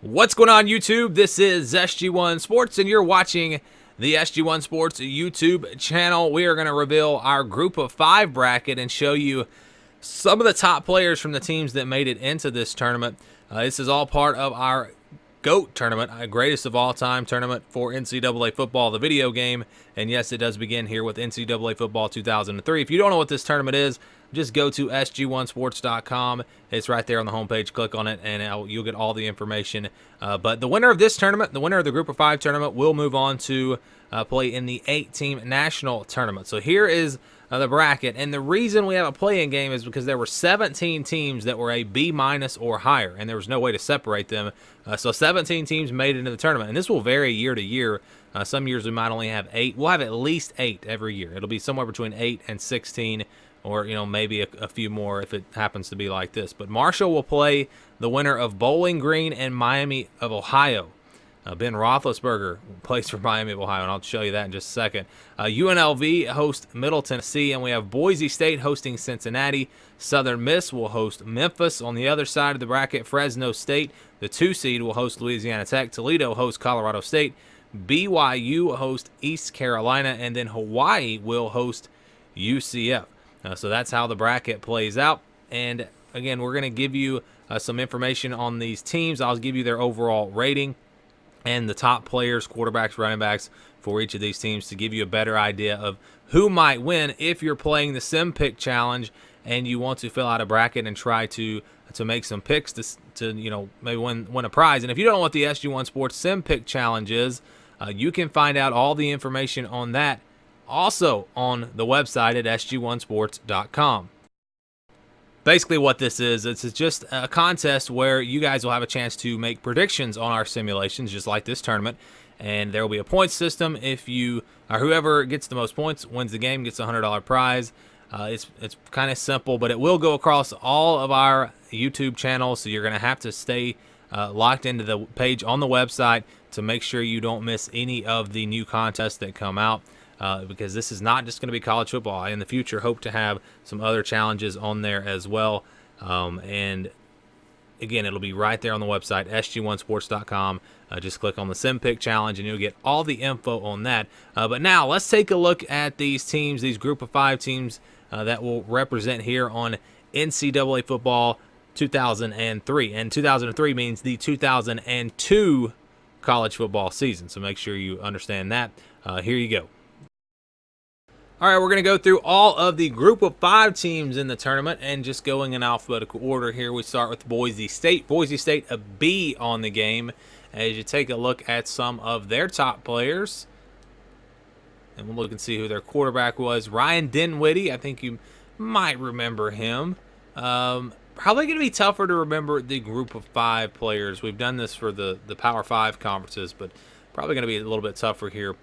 What's going on, YouTube? This is SG1 Sports, and you're watching the SG1 Sports YouTube channel. We are going to reveal our Group of 5 bracket and show you some of the top players from the teams that made it into this tournament. This is all part of our GOAT tournament, a greatest of all time tournament for NCAA Football, the video game. And yes, it does begin here with NCAA Football 2003. If you don't know what this tournament is, just go to sg1sports.com. It's right there on the homepage. Click on it, and you'll get all the information. But the winner of this tournament, the winner of the Group of 5 tournament, will move on to play in the 8-team national tournament. So here is the bracket, and the reason we have a play-in game is because there were 17 teams that were a B- or higher, and there was no way to separate them. So 17 teams made it into the tournament, and this will vary year to year. Some years we might only have 8. We'll have at least 8 every year. It'll be somewhere between 8 and 16, or maybe a few more if it happens to be like this. But Marshall will play the winner of Bowling Green and Miami of Ohio. Ben Roethlisberger plays for Miami of Ohio, and I'll show you that in just a second. UNLV hosts Middle Tennessee, and we have Boise State hosting Cincinnati. Southern Miss will host Memphis. On the other side of the bracket, Fresno State, the 2 seed, will host Louisiana Tech. Toledo hosts Colorado State. BYU hosts East Carolina, and then Hawaii will host UCF. So that's how the bracket plays out. And again, we're going to give you some information on these teams. I'll give you their overall rating and the top players, quarterbacks, running backs for each of these teams to give you a better idea of who might win if you're playing the Sim Pick Challenge and you want to fill out a bracket and try to make some picks to maybe win a prize. And if you don't know what the SG1 Sports Sim Pick Challenge is, you can find out all the information on that also on the website at sg1sports.com. Basically what this is, it's just a contest where you guys will have a chance to make predictions on our simulations, just like this tournament. And there will be a point system. If you, or whoever gets the most points wins the game, gets a $100 prize. It's kind of simple, but it will go across all of our YouTube channels, so you're going to have to stay locked into the page on the website to make sure you don't miss any of the new contests that come out. Because this is not just going to be college football. I, in the future, hope to have some other challenges on there as well. And again, it'll be right there on the website, sg1sports.com. Just click on the Sim Pick Challenge, and you'll get all the info on that. But now, let's take a look at these teams, these Group of 5 teams that will represent here on NCAA Football 2003. And 2003 means the 2002 college football season. So make sure you understand that. Here you go. All right, we're going to go through all of the Group of 5 teams in the tournament, and just going in alphabetical order here. We start with Boise State. Boise State, a B on the game, as you take a look at some of their top players. And we'll look and see who their quarterback was. Ryan Dinwiddie, I think you might remember him. Probably going to be tougher to remember the Group of 5 players. We've done this for the Power 5 conferences, but probably going to be a little bit tougher here.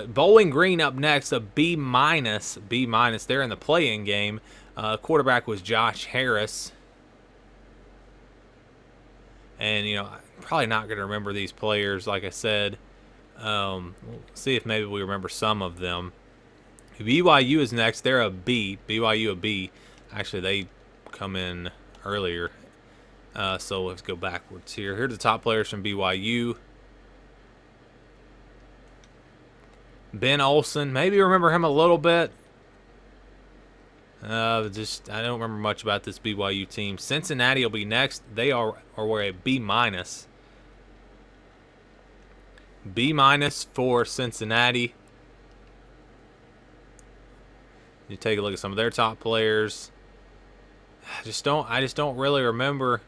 Bowling Green up next, a B-. They're in the play-in game. Quarterback was Josh Harris. And, probably not going to remember these players, like I said. We'll see if maybe we remember some of them. BYU is next. They're a B. BYU a B. Actually, they come in earlier. So let's go backwards here. Here's the top players from BYU. Ben Olsen, maybe remember him a little bit. I don't remember much about this BYU team. Cincinnati will be next. They are a B-. B- for Cincinnati. You take a look at some of their top players. I just don't really remember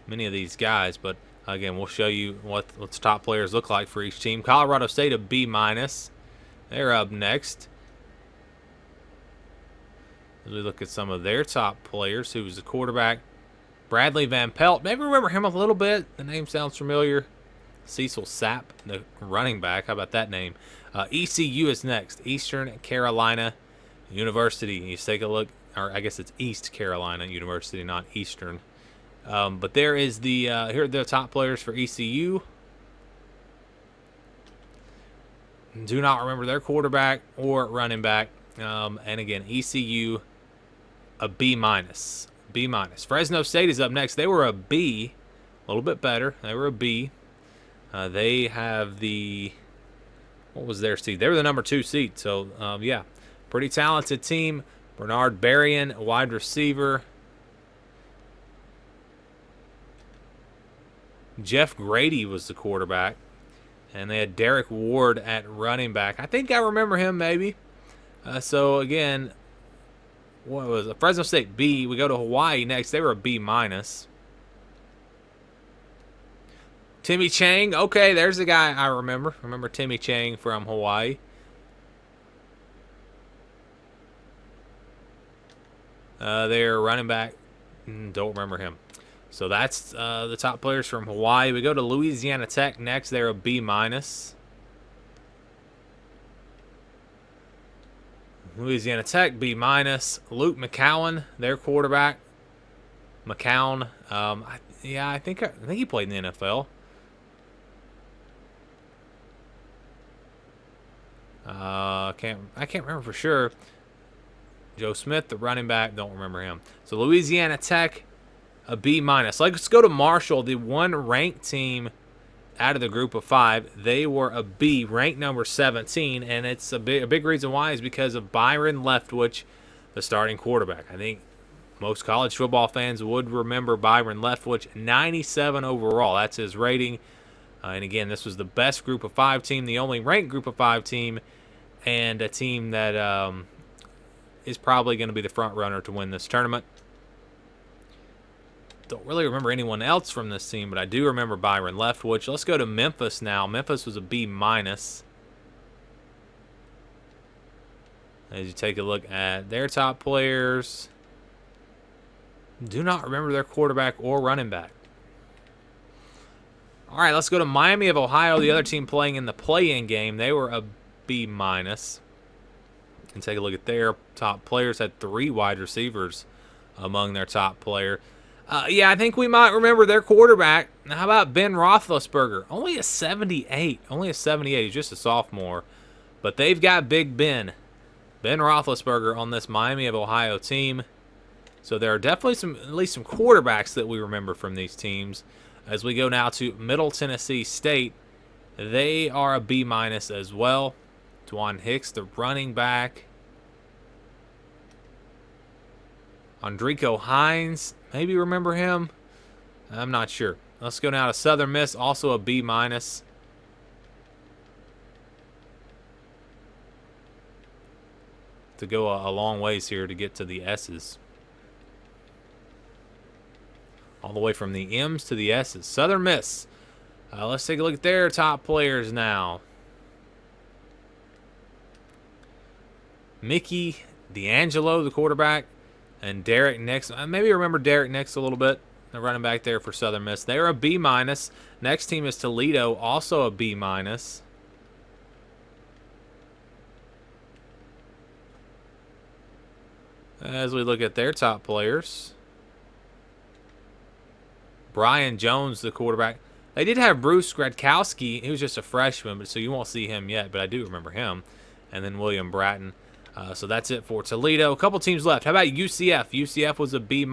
many of these guys, but again, we'll show you what the top players look like for each team. Colorado State, a B-. They're up next. As we look at some of their top players, who was the quarterback, Bradley Van Pelt. Maybe remember him a little bit. The name sounds familiar. Cecil Sapp, the running back. How about that name? ECU is next. Eastern Carolina University. You take a look, or I guess it's East Carolina University, not Eastern. But there is here are the top players for ECU. Do not remember their quarterback or running back. And again, ECU, a B-. B-. Fresno State is up next. They were a B A little bit better. They were a B. They have the, what was their seed? They were the number 2 seed. So, yeah, pretty talented team. Bernard Berrien, wide receiver. Jeff Grady was the quarterback. And they had Derek Ward at running back. I think I remember him maybe. So, again, what was it? Fresno State B. We go to Hawaii next. They were a B-. Timmy Chang. Okay, there's the guy I remember. Remember Timmy Chang from Hawaii. Their running back. Don't remember him. So that's the top players from Hawaii. We go to Louisiana Tech next. They're a B-. Louisiana Tech, B-. Luke McCowan, their quarterback. McCown. I think he played in the NFL. I can't remember for sure. Joe Smith, the running back, don't remember him. So Louisiana Tech, a B-. Let's go to Marshall, the one ranked team out of the group of 5. They were a B, ranked number 17, and it's a big reason why is because of Byron Leftwich, the starting quarterback. I think most college football fans would remember Byron Leftwich, 97 overall. That's his rating. And again, this was the best group of 5 team, the only ranked group of 5 team, and a team that is probably going to be the front runner to win this tournament. Don't really remember anyone else from this team, but I do remember Byron Leftwich. Let's go to Memphis now. Memphis was a B-. As you take a look at their top players, do not remember their quarterback or running back. All right, let's go to Miami of Ohio, the other team playing in the play-in game. They were a B-. And take a look at their top players. Had 3 wide receivers among their top player. I think we might remember their quarterback. How about Ben Roethlisberger? Only a 78. He's just a sophomore. But they've got Big Ben. Ben Roethlisberger on this Miami of Ohio team. So there are definitely at least some quarterbacks that we remember from these teams. As we go now to Middle Tennessee State, they are a B- as well. Dwan Hicks, the running back. Andrico Hines, maybe remember him? I'm not sure. Let's go now to Southern Miss, also a B-. To go a long ways here to get to the S's. All the way from the M's to the S's. Southern Miss. Let's take a look at their top players now. Mickey D'Angelo, the quarterback, and Derek Nix. Maybe remember Derek Nix a little bit, the running back there for Southern Miss. They're a B-. Next team is Toledo, also a B-. As we look at their top players, Brian Jones, the quarterback. They did have Bruce Gradkowski. He was just a freshman, but so you won't see him yet, but I do remember him. And then William Bratton. So that's it for Toledo. A couple teams left. How about UCF? UCF was a B-.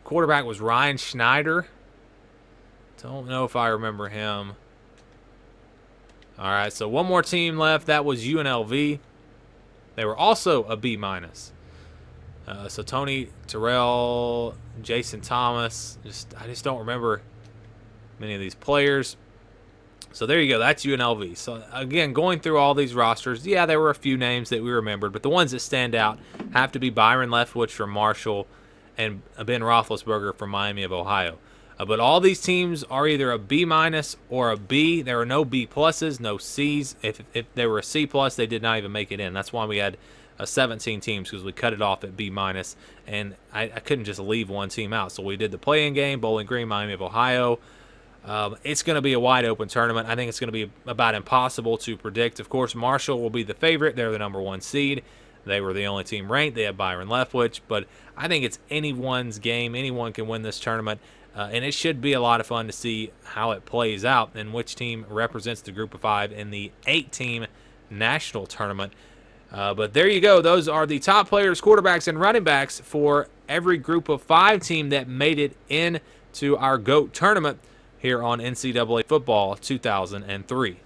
Quarterback was Ryan Schneider. Don't know if I remember him. All right, so one more team left. That was UNLV. They were also a B-. So Tony Terrell, Jason Thomas. I just don't remember many of these players. So there you go. That's UNLV. So again, going through all these rosters, yeah, there were a few names that we remembered, but the ones that stand out have to be Byron Leftwich from Marshall and Ben Roethlisberger from Miami of Ohio. But all these teams are either a B- or a B. There are no B+, no Cs. If they were a C+, they did not even make it in. That's why we had 17 teams, because we cut it off at B-. And I couldn't just leave one team out. So we did the play-in game, Bowling Green, Miami of Ohio. It's going to be a wide-open tournament. I think it's going to be about impossible to predict. Of course, Marshall will be the favorite. They're the number 1 seed. They were the only team ranked. They have Byron Leftwich. But I think it's anyone's game. Anyone can win this tournament. And it should be a lot of fun to see how it plays out and which team represents the group of 5 in the 8-team national tournament. But there you go. Those are the top players, quarterbacks, and running backs for every group of 5 team that made it into our GOAT tournament here on NCAA Football 2003.